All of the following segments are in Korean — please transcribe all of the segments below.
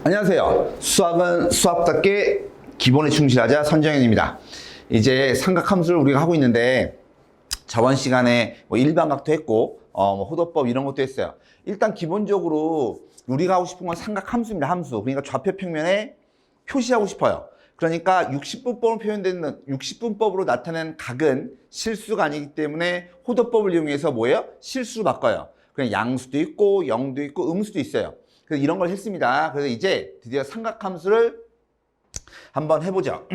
안녕하세요. 수학은 수학답게 기본에 충실하자 선정현입니다. 이제 삼각함수를 우리가 하고 있는데 저번 시간에 일반각도 했고 호도법 이런 것도 했어요. 일단 기본적으로 우리가 하고 싶은 건 삼각함수입니다. 함수. 그러니까 좌표 평면에 표시하고 싶어요. 그러니까 60분법으로 표현되는 60분법으로 나타낸 각은 실수가 아니기 때문에 호도법을 이용해서 뭐예요? 실수로 바꿔요. 그냥 양수도 있고 0도 있고 음수도 있어요. 그래서 이런 걸 했습니다. 그래서 이제 드디어 삼각함수를 한번 해보죠.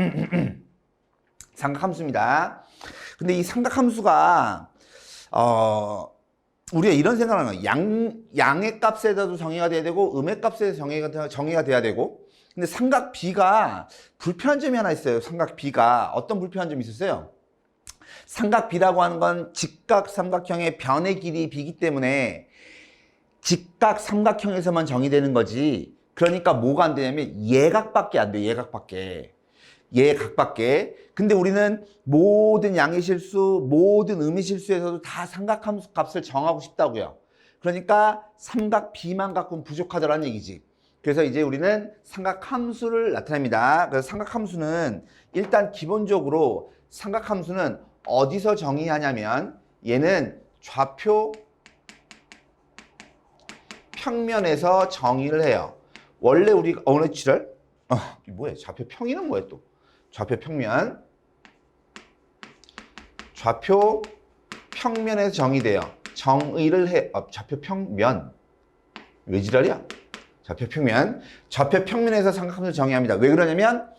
삼각함수입니다. 근데 이 삼각함수가 우리가 이런 생각을 하는 거예요. 양의 값에다도 정의가 돼야 되고 음의 값에도 정의가 돼야 되고. 근데 삼각 B가 불편한 점이 하나 있어요. 삼각 B가 어떤 불편한 점이 있었어요? 삼각 B라고 하는 건 직각 삼각형의 변의 길이 B이기 때문에 직각 삼각형에서만 정의되는 거지. 그러니까 뭐가 안 되냐면 예각밖에 안 돼. 예각밖에. 근데 우리는 모든 양의 실수, 모든 음의 실수에서도 다 삼각함수 값을 정하고 싶다고요. 그러니까 삼각 B만 갖고는 부족하다라는 얘기지. 그래서 이제 우리는 삼각함수를 나타냅니다. 그래서 삼각함수는 일단 기본적으로 삼각함수는 어디서 정의하냐면 얘는 좌표 평면에서 정의를 해요. 원래 우리가 어느 칠을? 뭐야? 좌표 평이는 뭐야 또? 좌표 평면. 좌표 평면에서 정의돼요. 정의를 해. 좌표 평면. 왜 지랄이야? 좌표 평면. 좌표 평면에서 삼각함수를 정의합니다. 왜 그러냐면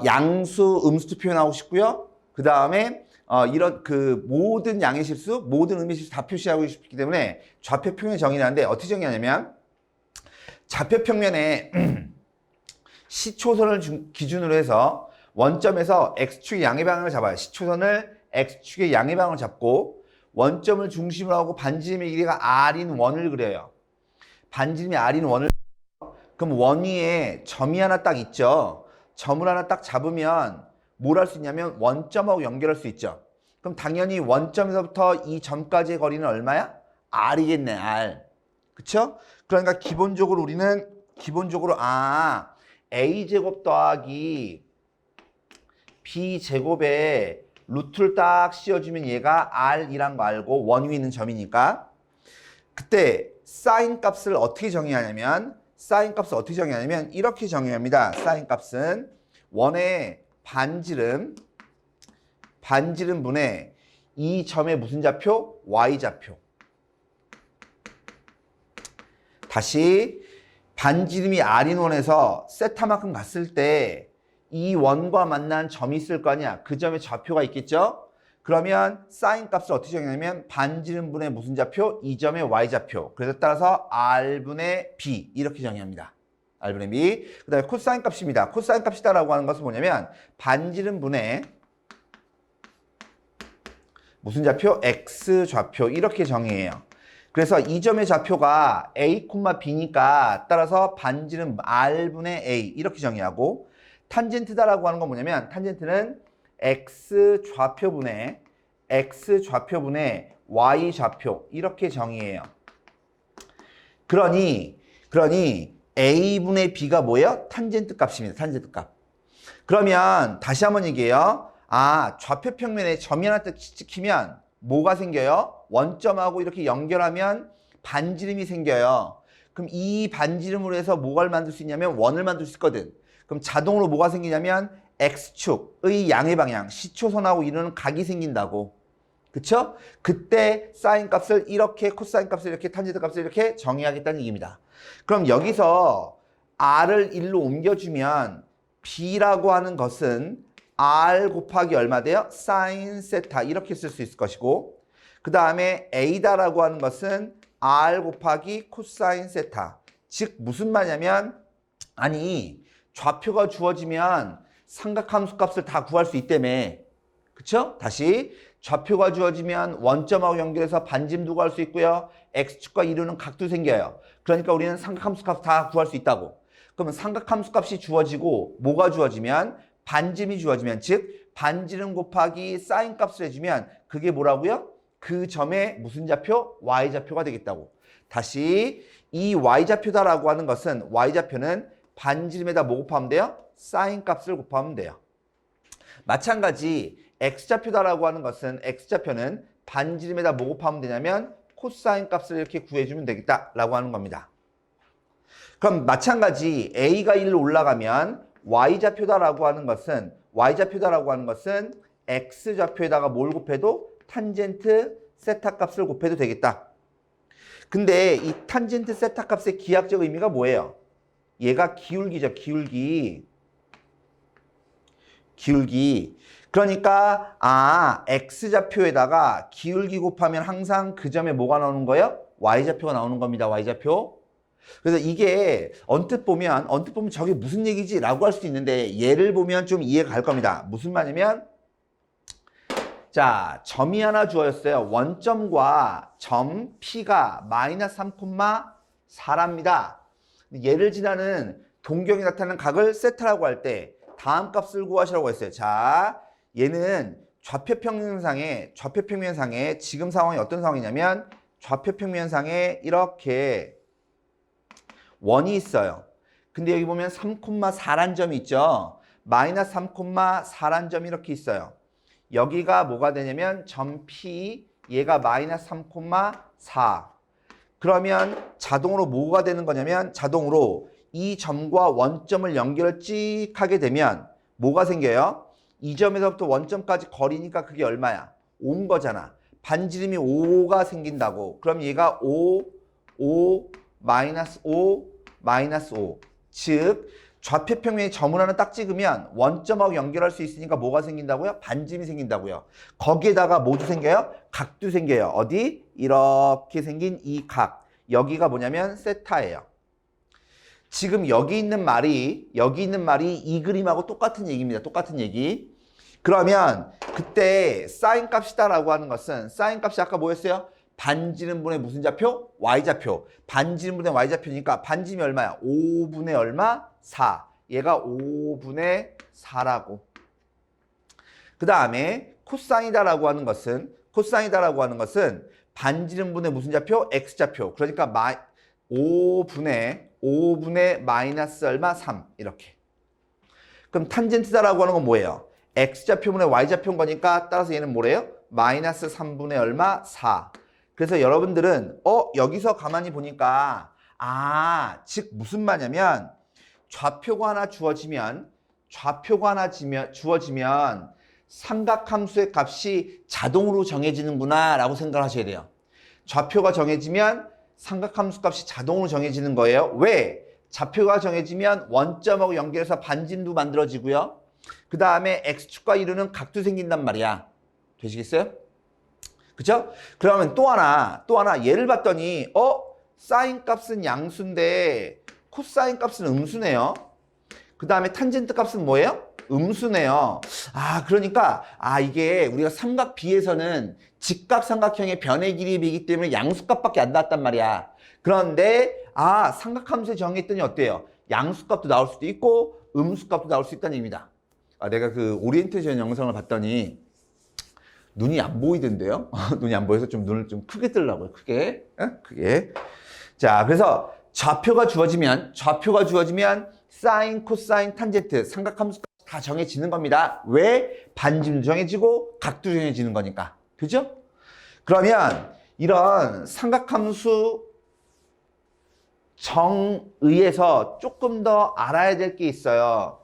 양수, 음수도 표현하고 싶고요. 그 다음에 이런 모든 양의 실수, 모든 음의 실수 다 표시하고 싶기 때문에 좌표 평면 정의하는데 어떻게 정의하냐면 좌표 평면에 시초선을 기준으로 해서 원점에서 x축의 양의 방향을 잡아요. 시초선을 x축의 양의 방향을 잡고 원점을 중심으로 하고 반지름의 길이가 r인 원을 그려요. 반지름이 r인 원을 그럼 원 위에 점이 하나 딱 있죠. 점을 하나 딱 잡으면 뭘 할 수 있냐면 원점하고 연결할 수 있죠. 그럼 당연히 원점에서부터 이 점까지의 거리는 얼마야? r이겠네, r. 그쵸? 그러니까 기본적으로 우리는 a제곱 더하기 b제곱에 루트를 딱 씌워주면 얘가 r이란 거 알고 원 위에 있는 점이니까 그때 사인 값을 어떻게 정의하냐면 이렇게 정의합니다. 사인 값은 원의 반지름분의 이 점의 무슨 좌표? y좌표. 다시 반지름이 r인 원에서 세타만큼 갔을 때 이 원과 만난 점이 있을 거 아니야. 그 점에 좌표가 있겠죠? 그러면 사인 값을 어떻게 정의하냐면 반지름분의 무슨 좌표? 이 점의 y좌표. 그래서 따라서 r분의 b 이렇게 정의합니다. r분의 b. 그 다음에 코사인 값입니다. 코사인 값이다라고 하는 것은 뭐냐면 반지름분의 무슨 좌표? x좌표 이렇게 정의해요. 그래서 이 점의 좌표가 a, b니까 따라서 반지름 r분의 a 이렇게 정의하고 탄젠트다라고 하는 건 뭐냐면 탄젠트는 x좌표분의 y좌표 이렇게 정의해요. 그러니 a분의 b가 뭐예요? 탄젠트 값입니다. 탄젠트 값. 그러면 다시 한번 얘기해요. 좌표 평면에 점이 하나 딱 찍히면 뭐가 생겨요? 원점하고 이렇게 연결하면 반지름이 생겨요. 그럼 이 반지름으로 해서 뭐를 만들 수 있냐면 원을 만들 수 있거든. 그럼 자동으로 뭐가 생기냐면 x축의 양의 방향, 시초선하고 이루는 각이 생긴다고. 그쵸? 그때 사인 값을 이렇게, 코사인 값을 이렇게, 탄젠트 값을 이렇게 정의하겠다는 얘기입니다. 그럼 여기서 r을 1로 옮겨주면 b라고 하는 것은 r 곱하기 얼마 돼요? 사인 세타 이렇게 쓸 수 있을 것이고 그 다음에 a다라고 하는 것은 r 곱하기 코사인 세타. 즉 무슨 말이냐면 좌표가 주어지면 삼각함수 값을 다 구할 수 있다며. 그쵸? 다시 좌표가 주어지면 원점하고 연결해서 반지름도 구할 수 있고요. x축과 이루는 각도 생겨요. 그러니까 우리는 삼각함수 값 다 구할 수 있다고. 그러면 삼각함수 값이 주어지고 뭐가 주어지면 반지름이 주어지면 즉 반지름 곱하기 사인 값을 해주면 그게 뭐라고요? 그 점의 무슨 좌표? y좌표가 되겠다고. 다시 이 y좌표다라고 하는 것은 y좌표는 반지름에다 뭐 곱하면 돼요? 사인 값을 곱하면 돼요. 마찬가지 x좌표다라고 하는 것은 x좌표는 반지름에다 뭐 곱하면 되냐면 코사인 값을 이렇게 구해주면 되겠다라고 하는 겁니다. 그럼 마찬가지 a가 1로 올라가면 y좌표다라고 하는 것은 x좌표에다가 뭘 곱해도 탄젠트 세타 값을 곱해도 되겠다. 근데 이 탄젠트 세타 값의 기하학적 의미가 뭐예요? 얘가 기울기죠. 기울기. 그러니까 x좌표에다가 기울기 곱하면 항상 그 점에 뭐가 나오는 거예요? y좌표가 나오는 겁니다. y좌표. 그래서 이게 언뜻 보면 저게 무슨 얘기지? 라고 할 수도 있는데 얘를 보면 좀 이해가 갈 겁니다. 무슨 말이냐면 자, 점이 하나 주어졌어요. 원점과 점 P가 마이너스 3,4랍니다. 얘를 지나는 동경이 나타나는 각을 세타라고 할 때 다음 값을 구하시라고 했어요. 자, 얘는 좌표평면상에 지금 상황이 어떤 상황이냐면 좌표평면상에 이렇게 원이 있어요. 근데 여기 보면 3,4란 점이 있죠. 마이너스 3,4란 점이 이렇게 있어요. 여기가 뭐가 되냐면 점 P, 얘가 마이너스 3,4. 그러면 자동으로 뭐가 되는 거냐면 자동으로 이 점과 원점을 연결을 찍 하게 되면 뭐가 생겨요? 이 점에서부터 원점까지 거리니까 그게 얼마야? 5인 거잖아. 반지름이 5가 생긴다고. 그럼 얘가 5, 마이너스 5, 마이너스 5. 즉 좌표평면에 점을 하나 딱 찍으면 원점하고 연결할 수 있으니까 뭐가 생긴다고요? 반지름이 생긴다고요. 거기에다가 뭐도 생겨요? 각도 생겨요. 어디? 이렇게 생긴 이 각. 여기가 뭐냐면 세타예요. 지금 여기 있는 말이 이 그림하고 똑같은 얘기입니다. 똑같은 얘기. 그러면 그때 사인 값이다라고 하는 것은 사인 값이 아까 뭐였어요? 반지름분의 무슨 좌표? y좌표. 반지름분의 y좌표니까 반지름이 얼마야? 5분의 얼마? 4. 얘가 5분의 4라고. 그 다음에 코사인이다라고 하는 것은 반지름분의 무슨 좌표? x좌표. 그러니까 5분의 마이너스 얼마? 3. 이렇게. 그럼 탄젠트다라고 하는 건 뭐예요? x좌표분의 y좌표인 거니까 따라서 얘는 뭐래요? 마이너스 3분의 얼마? 4. 그래서 여러분들은 여기서 가만히 보니까 즉 무슨 말이냐면 좌표가 하나 주어지면 삼각함수의 값이 자동으로 정해지는구나 라고 생각을 하셔야 돼요. 좌표가 정해지면 삼각함수 값이 자동으로 정해지는 거예요. 왜? 좌표가 정해지면 원점하고 연결해서 반지름도 만들어지고요. 그 다음에 x축과 이루는 각도 생긴단 말이야. 되시겠어요? 그죠? 그러면 또 하나 얘를 봤더니 사인 값은 양수인데 코사인 값은 음수네요. 그 다음에 탄젠트 값은 뭐예요? 음수네요. 그러니까 이게 우리가 삼각 B에서는 직각삼각형의 변의 길이의 B이기 때문에 양수값밖에 안 나왔단 말이야. 그런데 삼각함수에 정했더니 어때요? 양수값도 나올 수도 있고 음수값도 나올 수 있다는 얘기입니다. 내가 그 오리엔테이션 영상을 봤더니 눈이 안 보이던데요? 눈이 안 보여서 좀 눈을 좀 크게 뜨려고요. 크게. 자, 그래서 좌표가 주어지면 사인, 코사인, 탄젠트, 삼각함수 다 정해지는 겁니다. 왜? 반지름도 정해지고 각도 정해지는 거니까. 그죠? 그러면 이런 삼각함수 정의에서 조금 더 알아야 될 게 있어요.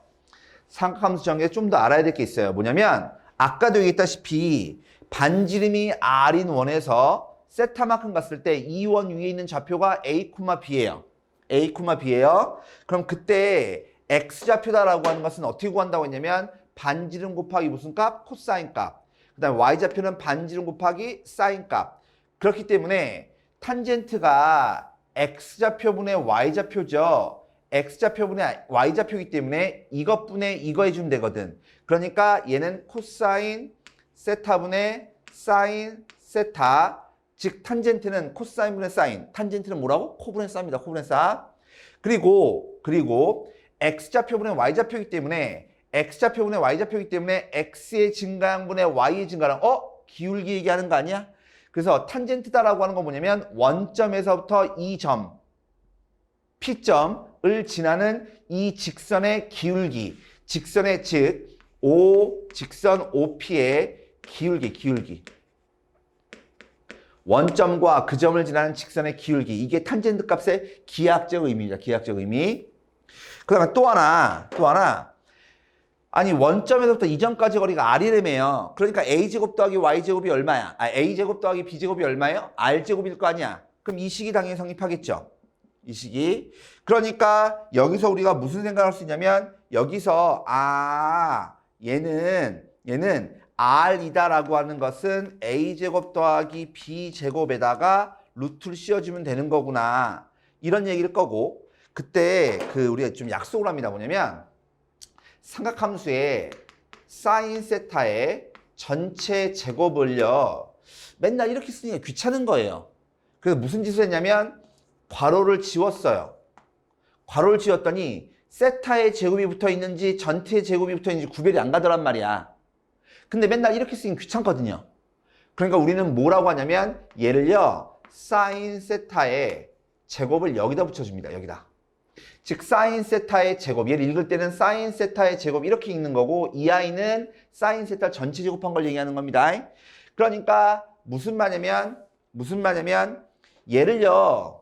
삼각함수 정의에서 좀 더 알아야 될 게 있어요. 뭐냐면 아까도 얘기했다시피 반지름이 R인 원에서 세타만큼 갔을 때 이 원 위에 있는 좌표가 A, B예요. 그럼 그때 X좌표다라고 하는 것은 어떻게 구한다고 했냐면 반지름 곱하기 무슨 값? 코사인 값. 그 다음에 Y좌표는 반지름 곱하기 사인 값. 그렇기 때문에 탄젠트가 X좌표분의 Y좌표죠. X좌표분의 Y좌표이기 때문에 이것분의 이거 해주면 되거든. 그러니까 얘는 코사인 세타분의 사인 세타. 즉 탄젠트는 코사인분의 사인. 탄젠트는 뭐라고? 코분의 사입니다. 코분의 사. 그리고 X좌표분의 Y좌표이기 때문에 X의 증가량분의 Y의 증가량. 기울기 얘기하는 거 아니야? 그래서 탄젠트다라고 하는 건 뭐냐면 원점에서부터 이 점, P점을 지나는 이 직선의 기울기, 직선의 즉 O 직선 OP의 기울기. 원점과 그 점을 지나는 직선의 기울기. 이게 탄젠트 값의 기하학적 의미입니다. 기하학적 의미. 그 다음에 또 하나. 아니 원점에서부터 이 점까지 거리가 R이라며요. 그러니까 A제곱 더하기 Y제곱이 얼마야? A제곱 더하기 B제곱이 얼마예요? R제곱일 거 아니야. 그럼 이 식이 당연히 성립하겠죠. 이 식이. 그러니까 여기서 우리가 무슨 생각을 할 수 있냐면 여기서 얘는 R이다라고 하는 것은 A제곱 더하기 B제곱에다가 루트를 씌워주면 되는 거구나. 이런 얘기를 거고 그때 우리가 좀 약속을 합니다. 뭐냐면 삼각함수의 사인 세타의 전체 제곱을요. 맨날 이렇게 쓰니까 귀찮은 거예요. 그래서 무슨 짓을 했냐면 괄호를 지웠어요. 괄호를 지웠더니 세타의 제곱이 붙어 있는지 전체의 제곱이 붙어 있는지 구별이 안 가더란 말이야. 근데 맨날 이렇게 쓰긴 귀찮거든요. 그러니까 우리는 뭐라고 하냐면 얘를요. 사인 세타의 제곱을 여기다 붙여줍니다. 여기다. 즉 사인 세타의 제곱, 얘를 읽을 때는 사인 세타의 제곱 이렇게 읽는 거고 이 아이는 사인 세타 전체 제곱한 걸 얘기하는 겁니다. 그러니까 무슨 말이냐면 얘를요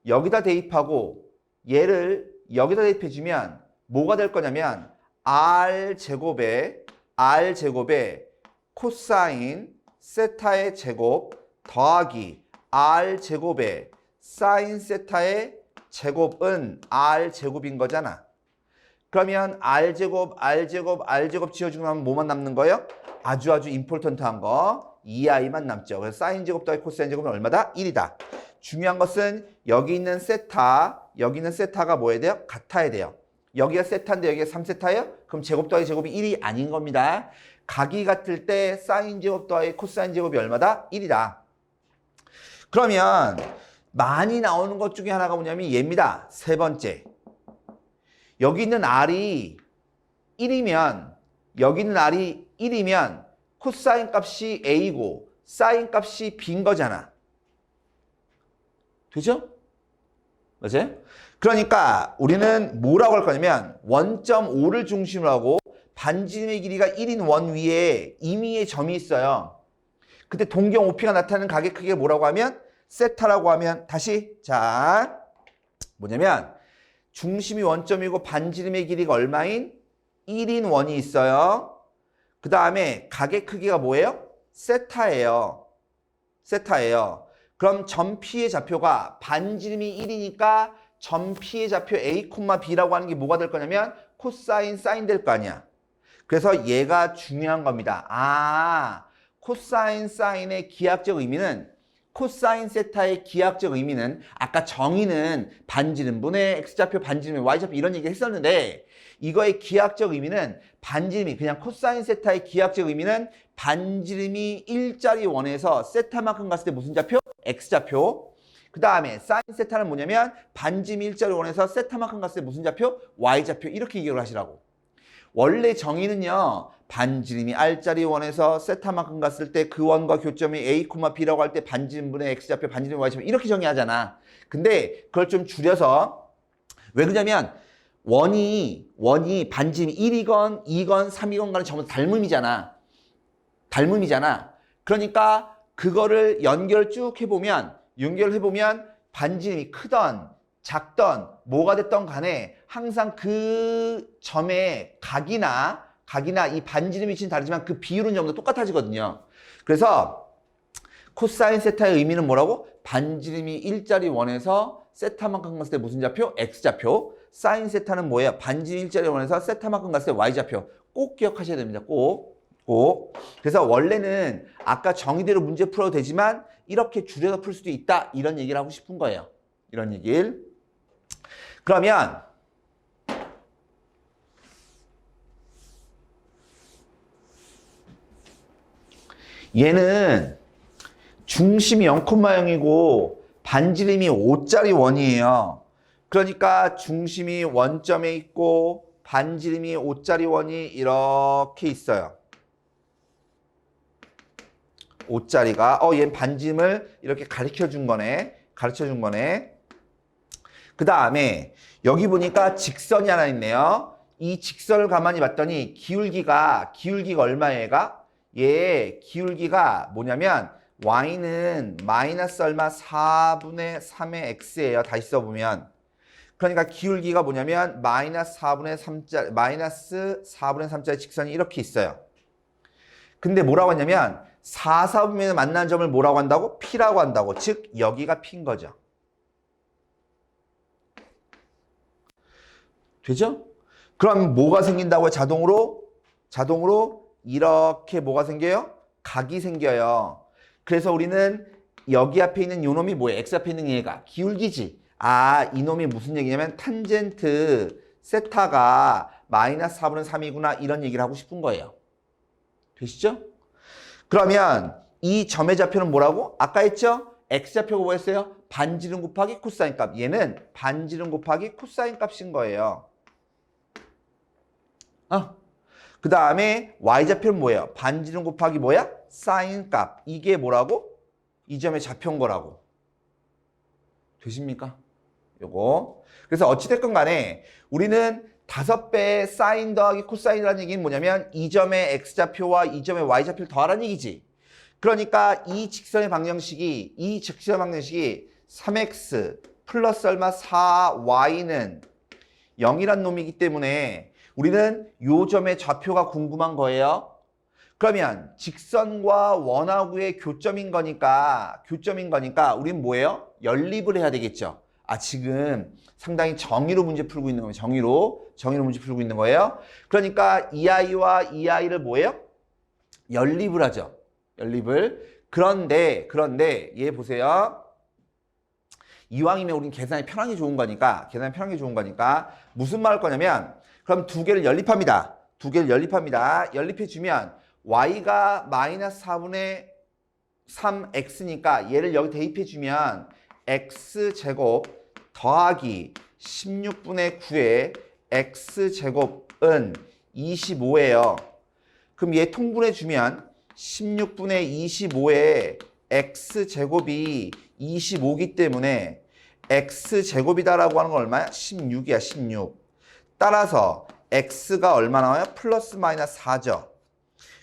여기다 대입하고 얘를 여기다 대입해주면 뭐가 될 거냐면 R제곱에 코사인 세타의 제곱 더하기 R제곱에 사인 세타의 제곱은 R제곱인 거잖아. 그러면 R제곱 지워주고 나면 뭐만 남는 거예요? 아주 임포턴트한 거 2i만 남죠. 그래서 사인 제곱 더하기 코사인 제곱은 얼마다? 1이다. 중요한 것은 여기 있는 세타가 뭐야 돼요? 같아야 돼요. 여기가 세타인데 여기가 3세타예요? 그럼 제곱 더하기 제곱이 1이 아닌 겁니다. 각이 같을 때 사인 제곱 더하기 코사인 제곱이 얼마다? 1이다. 그러면 많이 나오는 것 중에 하나가 뭐냐면 얘입니다. 세 번째. 여기 있는 R이 1이면 코사인 값이 A고 사인 값이 B인 거잖아. 되죠? 맞아요? 그러니까 우리는 뭐라고 할 거냐면 원점 O를 중심으로 하고 반지름의 길이가 1인 원 위에 임의의 점이 있어요. 그때 동경 OP가 나타나는 각의 크기가 뭐라고 하면 세타라고 하면 다시 뭐냐면 중심이 원점이고 반지름의 길이가 얼마인 1인 원이 있어요. 그 다음에 각의 크기가 뭐예요? 세타예요. 그럼 점 P의 좌표가 반지름이 1이니까 점 P의 좌표 A, B라고 하는 게 뭐가 될 거냐면 코사인, 사인 될 거 아니야. 그래서 얘가 중요한 겁니다. 코사인, 사인의 기하학적 의미는 코사인 세타의 기하학적 의미는 아까 정의는 반지름분의 X좌표, 반지름의 Y좌표 이런 얘기 했었는데 이거의 기하학적 의미는 반지름이 그냥 코사인 세타의 기하학적 의미는 반지름이 일자리 원에서 세타만큼 갔을 때 무슨 좌표? X좌표. 그 다음에 사인 세타는 뭐냐면 반지름이 일자리 원에서 세타만큼 갔을 때 무슨 좌표? Y좌표. 이렇게 기억을 하시라고. 원래 정의는요. 반지름이 R자리 원에서 세타만큼 갔을 때 그 원과 교점이 A, B라고 할 때 반지름분의 X좌표, 반지름의 Y좌표 이렇게 정의하잖아. 근데 그걸 좀 줄여서 왜 그러냐면 원이 반지름이 1이건 2건 3이건 간에 전부 닮음이잖아. 그러니까 그거를 연결해보면 반지름이 크던 작던 뭐가 됐던 간에 항상 그 점의 각이나 이 반지름이 위치는 다르지만 그 비율은 전부 다 똑같아지거든요. 그래서 코사인 세타의 의미는 뭐라고? 반지름이 일자리 원에서 세타만큼 갔을 때 무슨 좌표? X좌표. 사인 세타는 뭐예요? 반지름 일자리 원에서 세타만큼 갔을 때 Y좌표. 꼭 기억하셔야 됩니다. 꼭. 그래서 원래는 아까 정의대로 문제 풀어도 되지만 이렇게 줄여서 풀 수도 있다. 이런 얘기를 하고 싶은 거예요. 이런 얘기를. 그러면 얘는 중심이 0,0이고 반지름이 5짜리 원이에요. 그러니까 중심이 원점에 있고 반지름이 5짜리 원이 이렇게 있어요. 5짜리가 얘는 반지름을 이렇게 가르쳐 준 거네. 가르쳐 준 거네. 그 다음에 여기 보니까 직선이 하나 있네요. 이 직선을 가만히 봤더니 기울기가 얼마예요, 얘가? 얘 기울기가 뭐냐면 y는 마이너스 얼마? 4분의 3의 x예요. 다시 써보면. 그러니까 기울기가 뭐냐면 마이너스 4분의 3짜리 직선이 이렇게 있어요. 근데 뭐라고 하냐면 4, 4분면에 만나는 점을 뭐라고 한다고? P라고 한다고. 즉 여기가 P인 거죠. 되죠? 그럼 뭐가 생긴다고요? 자동으로 이렇게 뭐가 생겨요? 각이 생겨요. 그래서 우리는 여기 앞에 있는 요 놈이 뭐예요? X 앞에 있는 얘가 기울기지. 아, 이놈이 무슨 얘기냐면 탄젠트 세타가 마이너스 4분의 3이구나 이런 얘기를 하고 싶은 거예요. 되시죠? 그러면 이 점의 좌표는 뭐라고? 아까 했죠? X좌표가 뭐였어요? 반지름 곱하기 코사인 값. 얘는 반지름 곱하기 코사인 값인 거예요. 그 다음에 Y좌표는 뭐예요? 반지름 곱하기 뭐야? 사인 값. 이게 뭐라고? 이 점의 좌표인 거라고. 되십니까? 요거. 그래서 어찌됐건 간에 우리는 5배의 사인 더하기 코사인이라는 얘기는 뭐냐면 이 점의 X좌표와 이 점의 Y좌표를 더하라는 얘기지. 그러니까 이 직선의 방정식이 3x 플러스 얼마 4y는 0이란 놈이기 때문에 우리는 요 점의 좌표가 궁금한 거예요. 그러면 직선과 원하구의 교점인 거니까 우린 뭐예요? 연립을 해야 되겠죠. 아, 지금 상당히 정의로 문제 풀고 있는 거예요. 정의로 문제 풀고 있는 거예요. 그러니까 이 아이와 이 아이를 뭐예요? 연립을 하죠. 연립을. 그런데 얘 보세요. 이왕이면 우린 계산이 편하게 좋은 거니까 무슨 말 할 거냐면 그럼 두 개를 연립합니다. 연립해주면 y가 마이너스 4분의 3x니까 얘를 여기 대입해주면 x제곱 더하기 16분의 9의 x제곱은 25예요. 그럼 얘 통분해주면 16분의 25의 x제곱이 25이기 때문에 x제곱이다라고 하는 건 얼마야? 16이야, 16. 따라서 x가 얼마 나와요? 플러스 마이너스 4죠.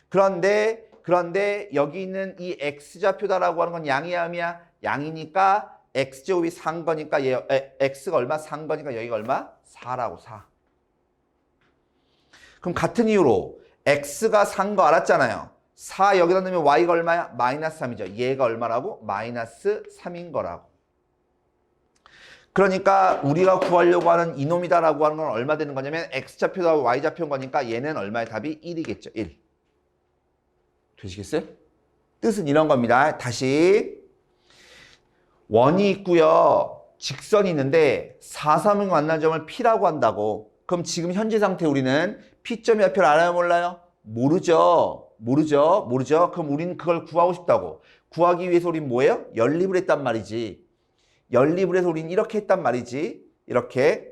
그런데 여기 있는 이 x좌표다라고 하는 건 양이야, 음이야? 양이니까 x제곱이 4인 거니까 x가 얼마? 4인 거니까 여기가 얼마? 4라고, 4. 그럼 같은 이유로 x가 4인 거 알았잖아요. 4 여기다 넣으면 y가 얼마야? 마이너스 3이죠. 얘가 얼마라고? 마이너스 3인 거라고. 그러니까 우리가 구하려고 하는 이놈이다라고 하는 건 얼마 되는 거냐면 x좌표다 y좌표인 거니까 얘는 얼마의 답이 1이겠죠. 1. 되시겠어요? 뜻은 이런 겁니다. 다시 원이 있고요. 직선이 있는데 4, 3을 만난 점을 P라고 한다고. 그럼 지금 현재 상태 우리는 P점의 좌표를 알아요? 몰라요? 모르죠. 그럼 우리는 그걸 구하고 싶다고. 구하기 위해서 우리는 뭐예요? 연립을 했단 말이지. 연립을 해서 우리는 이렇게 했단 말이지. 이렇게.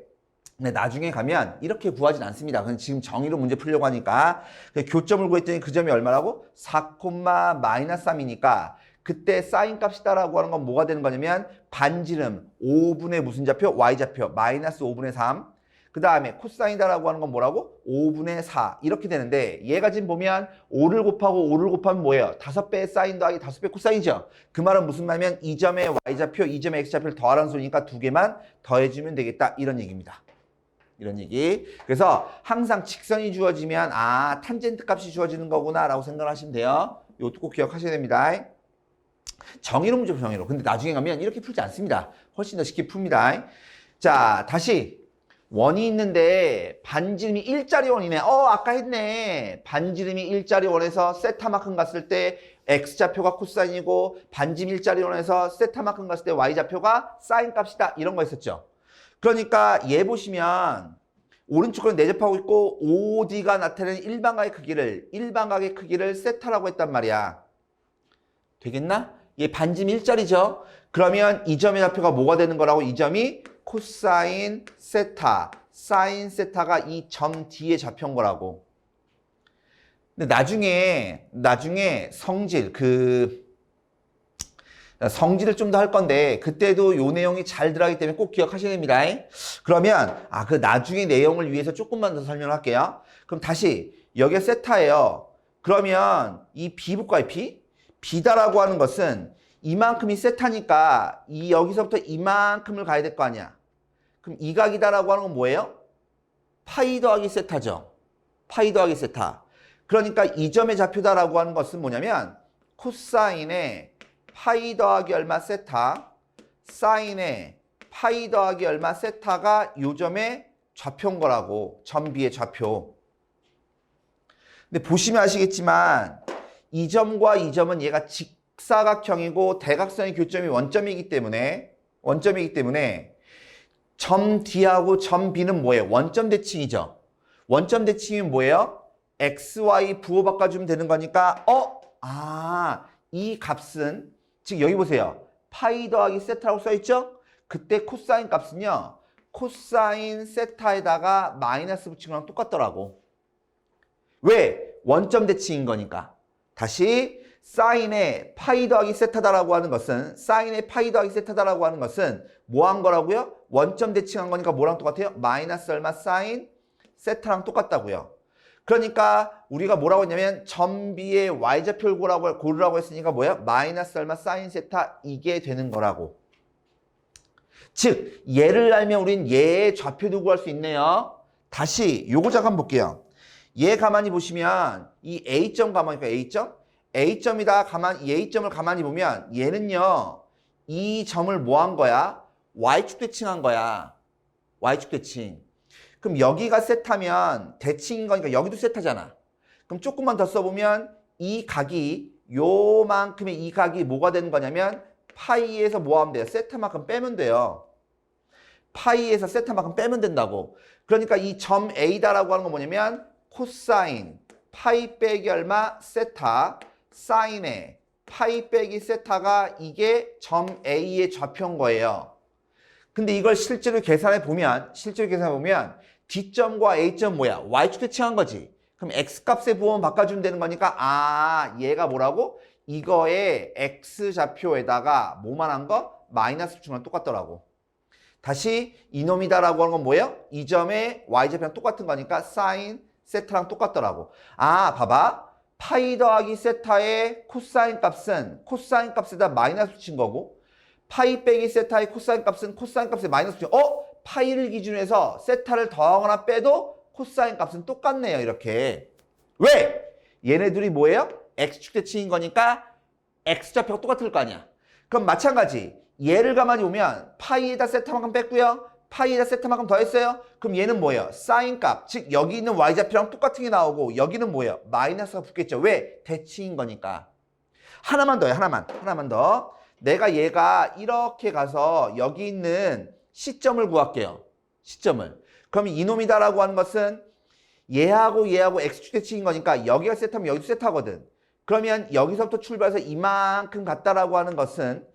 근데 나중에 가면 이렇게 구하진 않습니다. 그냥 지금 정의로 문제 풀려고 하니까. 교점을 구했더니 그 점이 얼마라고? 4, 마이너스 3이니까 그때 사인 값이다라고 하는 건 뭐가 되는 거냐면 반지름 5분의 무슨 좌표? y좌표 마이너스 5분의 3. 그 다음에 코사인이다라고 하는 건 뭐라고? 5분의 4 이렇게 되는데 얘가 지금 보면 5를 곱하면 뭐예요? 5배의 사인 더하기 5배 코사인이죠. 그 말은 무슨 말이냐면 이 점의 y좌표, 이 점의 x좌표를 더하라는 소리니까 두 개만 더해주면 되겠다 이런 얘기입니다. 이런 얘기. 그래서 항상 직선이 주어지면 아 탄젠트 값이 주어지는 거구나 라고 생각하시면 돼요. 이것도 꼭 기억하셔야 됩니다. 정의로 문제 정의로. 근데 나중에 가면 이렇게 풀지 않습니다. 훨씬 더 쉽게 풉니다. 자, 다시 원이 있는데 반지름이 일자리 원이네. 아까 했네. 반지름이 일자리 원에서 세타만큼 갔을 때 x좌표가 코사인이고 반지름 일자리 원에서 세타만큼 갔을 때 y좌표가 사인 값이다. 이런 거 있었죠. 그러니까 얘 보시면 오른쪽 거는 내접하고 있고 OD가 나타내는 일반각의 크기를 세타라고 했단 말이야. 되겠나? 얘 반지름 일자리죠. 그러면 이 점의 좌표가 뭐가 되는 거라고? 이 점이 코사인 세타, 사인 세타가 이 점 D의 좌표인 거라고. 근데 나중에 성질을 좀 더 할 건데 그때도 요 내용이 잘 들어가기 때문에 꼭 기억하셔야 됩니다. 그러면 그 나중에 내용을 위해서 조금만 더 설명할게요. 그럼 다시 여기에 세타예요. 그러면 이 B 볼까요? B다라고 하는 것은 이만큼이 세타니까 여기서부터 이만큼을 가야 될 거 아니야. 그럼 이 각이다라고 하는 건 뭐예요? 파이 더하기 세타죠. 파이 더하기 세타. 그러니까 이 점의 좌표다라고 하는 것은 뭐냐면 코사인의 파이 더하기 얼마 세타, 사인의 파이 더하기 얼마 세타가 요 점의 좌표인 거라고. 점 B의 좌표. 근데 보시면 아시겠지만 이 점과 이 점은 얘가 직사각형이고 대각선의 교점이 원점이기 때문에 점 D하고 점 B는 뭐예요? 원점 대칭이죠. 원점 대칭이 뭐예요? XY 부호 바꿔주면 되는 거니까 이 값은 즉 여기 보세요. 파이 더하기 세타라고 써있죠? 그때 코사인 값은요. 코사인 세타에다가 마이너스 붙인 거랑 똑같더라고. 왜? 원점 대칭인 거니까. 다시 사인의 파이 더하기 세타다라고 하는 것은 뭐 한 거라고요? 원점 대칭한 거니까 뭐랑 똑같아요? 마이너스 얼마 사인 세타랑 똑같다고요. 그러니까 우리가 뭐라고 했냐면 점 B의 y좌표를 고르라고 했으니까 뭐야? 마이너스 얼마 사인 세타 이게 되는 거라고. 즉 얘를 알면 우린 얘의 좌표도 구할 수 있네요. 다시 요거 잠깐 볼게요. 얘 가만히 보시면 이 A점 가만히 볼까요? A점이다 A점을 가만히 보면 얘는요. 이 점을 뭐 한 거야? Y축 대칭한 거야. Y축 대칭. 그럼 여기가 세타면 대칭인 거니까 여기도 세타잖아. 그럼 조금만 더 써보면 이 각이 요만큼의 이 각이 뭐가 되는 거냐면 파이에서 뭐 하면 돼요? 세타만큼 빼면 돼요. 파이에서 세타만큼 빼면 된다고. 그러니까 이 점 A다라고 하는 건 뭐냐면 코사인 파이 빼기 얼마 세타 사인의 파이 빼기 세타가 이게 점 A의 좌표인 거예요. 근데 이걸 실제로 계산해 보면 D점과 A점 뭐야? Y축 대칭한 거지. 그럼 X값의 부호만 바꿔주면 되는 거니까 얘가 뭐라고? 이거의 X좌표에다가 뭐만 한 거? 마이너스 붙인 거랑 똑같더라고. 다시 이놈이다라고 하는 건 뭐예요? 이 점의 Y좌표랑 똑같은 거니까 사인 세타랑 똑같더라고. 봐봐. 파이 더하기 세타의 코사인 값에다 마이너스 붙인 거고 파이 빼기 세타의 코사인 값은 코사인 값에 마이너스 붙인 파이를 기준으로 해서 세타를 더하거나 빼도 코사인 값은 똑같네요. 이렇게. 왜? 얘네들이 뭐예요? X축 대칭인 거니까 X좌표가 똑같을 거 아니야. 그럼 마찬가지. 얘를 가만히 보면 파이에다 세타만큼 뺐고요. 파이에다 세타만큼 더했어요. 그럼 얘는 뭐예요? 사인 값. 즉 여기 있는 Y좌표랑 똑같은 게 나오고 여기는 뭐예요? 마이너스가 붙겠죠. 왜? 대칭인 거니까. 하나만 더요. 하나만 더. 내가 얘가 이렇게 가서 여기 있는 시점을 구할게요. 시점을. 그럼 이놈이다라고 하는 것은 얘하고 X축 대칭인 거니까 여기가 세타면 여기도 세타거든. 그러면 여기서부터 출발해서 이만큼 같다라고 하는 것은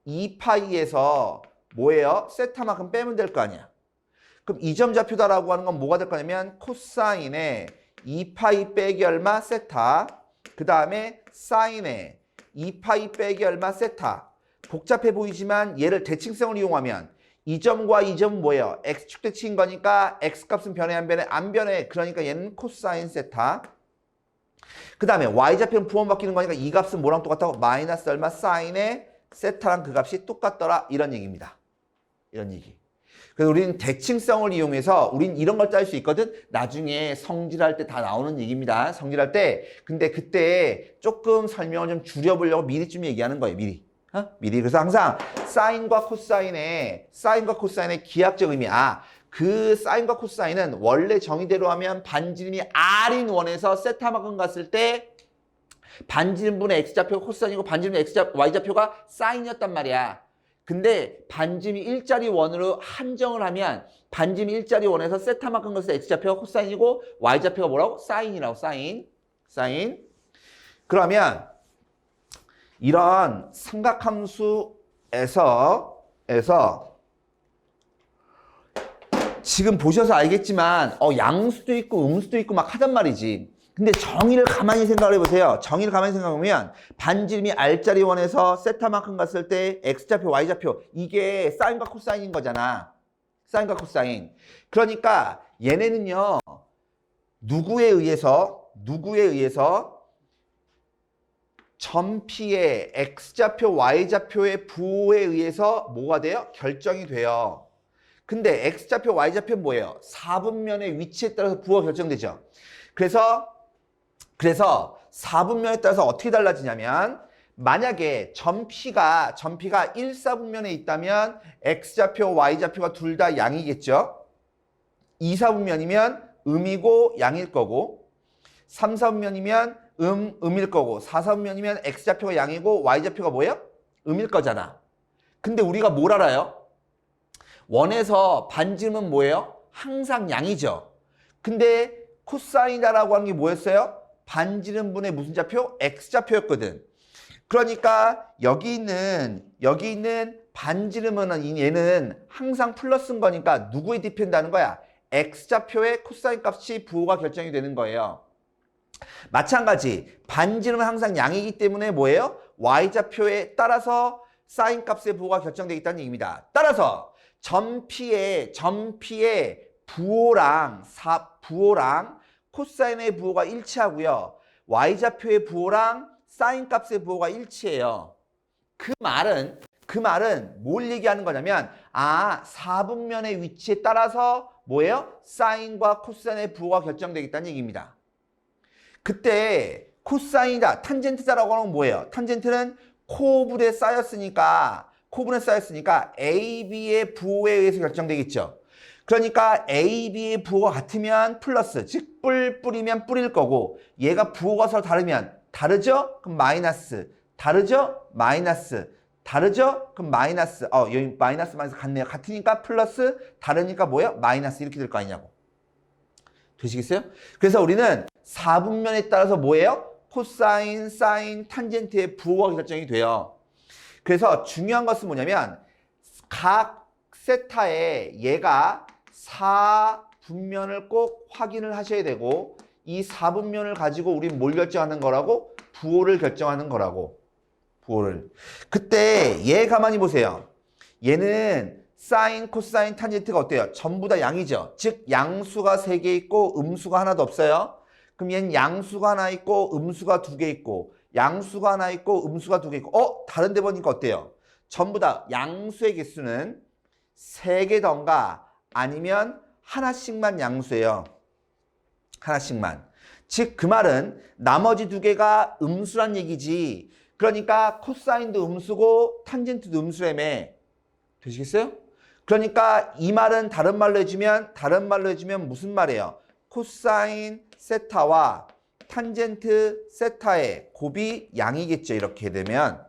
2파이에서 뭐예요? 세타만큼 빼면 될 거 아니야. 그럼 이 점 좌표다라고 하는 건 뭐가 될 거냐면 코사인의 2파이 빼기 얼마 세타 그 다음에 사인의 2파이 빼기 얼마 세타. 복잡해 보이지만 얘를 대칭성을 이용하면 이 점과 이 점은 뭐예요? X축 대칭인 거니까 X값은 변해 안 변해? 안 변해. 그러니까 얘는 코사인 세타. 그 다음에 Y좌표는 부호만 바뀌는 거니까 이 값은 뭐랑 똑같다고? 마이너스 얼마 사인의 세타랑 그 값이 똑같더라. 이런 얘기입니다. 이런 얘기. 그래서 우리는 대칭성을 이용해서 우린 이런 걸 짤 수 있거든. 나중에 성질할 때 다 나오는 얘기입니다. 성질할 때. 근데 그때 조금 설명을 좀 줄여보려고 미리 좀 얘기하는 거예요. 미리. 그래서 항상 사인과 코사인의 기하학적 의미. 그 사인과 코사인은 원래 정의대로 하면 반지름이 R인 원에서 세타만큼 갔을 때 반지름분의 X좌표가 코사인이고 반지름의 Y좌표가 사인이었단 말이야. 근데 반지름이 일자리 원으로 한정을 하면 반지름이 일자리 원에서 세타만큼 갔을 때 X좌표가 코사인이고 Y좌표가 뭐라고? 사인이라고. 사인. 그러면 이런 삼각함수에서 지금 보셔서 알겠지만 양수도 있고 음수도 있고 막 하단 말이지. 근데 정의를 가만히 생각을 해보세요. 정의를 가만히 생각해보면 반지름이 R자리 원에서 세타만큼 갔을 때 X좌표, Y좌표 이게 사인과 코사인인 거잖아. 사인과 코사인. 그러니까 얘네는요. 누구에 의해서 점피의 X좌표, Y좌표의 부호에 의해서 뭐가 돼요? 결정이 돼요. 근데 X좌표, Y좌표는 뭐예요? 4분면의 위치에 따라서 부호가 결정되죠. 그래서 4분면에 따라서 어떻게 달라지냐면 만약에 점피가 1, 4분면에 있다면 X좌표, Y좌표가 둘 다 양이겠죠. 2, 4분면이면 음이고 양일 거고 3, 4분면이면 음일 거고 4, 4분면이면 X좌표가 양이고 Y좌표가 뭐예요? 음일 거잖아. 근데 우리가 뭘 알아요? 원에서 반지름은 뭐예요? 항상 양이죠. 근데 코사인이라고 하는 게 뭐였어요? 반지름분의 무슨 좌표? X좌표였거든. 그러니까 여기 있는 반지름은 얘는 항상 플러스인 거니까 누구에 디펜드하는 거야? X좌표의 코사인 값이 부호가 결정이 되는 거예요. 마찬가지 반지름은 항상 양이기 때문에 뭐예요? Y좌표에 따라서 사인 값의 부호가 결정되겠다는 얘기입니다. 따라서 점피의 부호랑 코사인의 부호가 일치하고요. Y좌표의 부호랑 사인 값의 부호가 일치해요. 그 말은 뭘 얘기하는 거냐면 4분면의 위치에 따라서 뭐예요? 사인과 코사인의 부호가 결정되겠다는 얘기입니다. 그때 코사인이다, 탄젠트다라고 하는 건 뭐예요? 탄젠트는 코분에 쌓였으니까 AB의 부호에 의해서 결정되겠죠. 그러니까 AB의 부호가 같으면 플러스, 즉 뿌리면 뿌릴 거고 얘가 부호가 서로 다르면 다르죠? 그럼 마이너스, 다르죠? 마이너스, 다르죠? 그럼 마이너스, 여기 마이너스 같네요. 같으니까 플러스, 다르니까 뭐예요? 마이너스 이렇게 될 거 아니냐고. 되시겠어요? 그래서 우리는 4분면에 따라서 뭐예요? 코사인, 사인, 탄젠트의 부호가 결정이 돼요. 그래서 중요한 것은 뭐냐면 각 세타에 얘가 4분면을 꼭 확인을 하셔야 되고 이 4분면을 가지고 우린 뭘 결정하는 거라고? 부호를 결정하는 거라고. 부호를. 그때 얘 가만히 보세요. 얘는 사인, 코사인, 탄젠트가 어때요? 전부 다 양이죠. 즉 양수가 3개 있고 음수가 하나도 없어요. 그럼 얘는 양수가 하나 있고 음수가 2개 있고 양수가 하나 있고 음수가 2개 있고 다른 데 보니까 어때요? 전부 다 양수의 개수는 3개던가 아니면 하나씩만 양수예요. 하나씩만. 즉 그 말은 나머지 2개가 음수란 얘기지. 그러니까 코사인도 음수고 탄젠트도 음수라며. 되시겠어요? 그러니까 이 말은 다른 말로 해주면 무슨 말이에요? 코사인 세타와 탄젠트 세타의 곱이 양이겠죠. 이렇게 되면